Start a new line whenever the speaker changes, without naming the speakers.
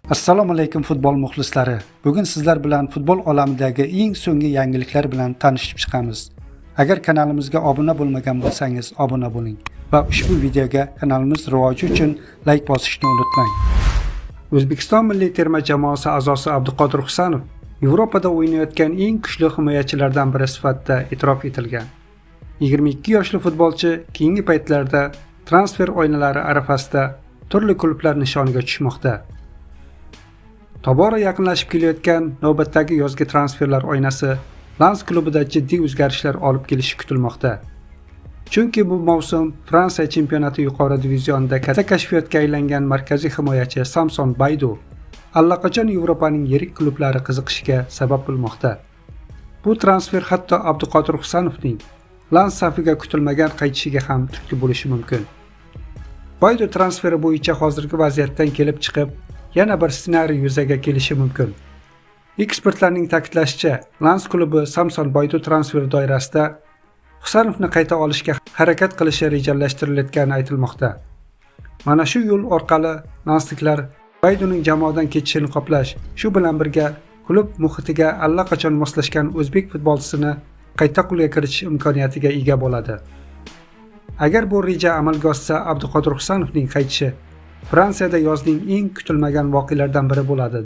Assalomu alaykum futbol muxlislari. Bugun sizlar bilan futbol olamidagi eng so'nggi yangiliklar bilan tanishib chiqamiz. Agar kanalimizga obuna bo'lmagan bo'lsangiz, obuna bo'ling va ushbu videoga kanalimiz rivoji uchun like bosishni unutmang. O'zbekiston milliy terma jamoasi a'zosi Abduqodir Husanov Yevropada o'ynayotgan eng kuchli himoyachilardan biri sifatida e'tirof etilgan. 22 yoshli futbolchi keyingi paytlarda transfer o'yinlari arafasida turli klublar nishoniga tushmoqda. Tobora yaqinlashib kelayotgan navbatdagi yozgi transferlar oynasi Lens klubida jiddiy o'zgarishlar olib kelishi kutilmoqda. Chunki bu mavsum Fransiya chempionati yuqori divizionida katta kashfiyotga aylangan markaziy himoyachi Samson Baydu allaqachon Yevropaning yirik klublari qiziqishiga sabab bo'lmoqda. Bu transfer hatto Abduqodir Husanovning Lens safiga kutilmagan qaytishiga ham turtki bo'lishi mumkin. Baydu transferi bo'yicha hozirgi vaziyatdan kelib chiqib yana bir ssenariy yuzaga kelishi mumkin. Ekspertlarning ta'kidlashicha, Lens klubi Samson Baydu transferi doirasida Husanovni qayta olishga harakat qilishi rejalashtirilgani aytilmoqda. Mana shu yo'l orqali lensliklar Bayduning jamoadan ketishini qoplash, shu bilan birga klub muhitiga allaqachon moslashgan o'zbek futbolchisini qayta qo'lga kiritish imkoniyatiga ega bo'ladi. Agar bu reja amalga oshsa, Abduqodir Husanovning qaytishi Fransiyada yozning eng kutilmagan voqealardan biri bo'ladi,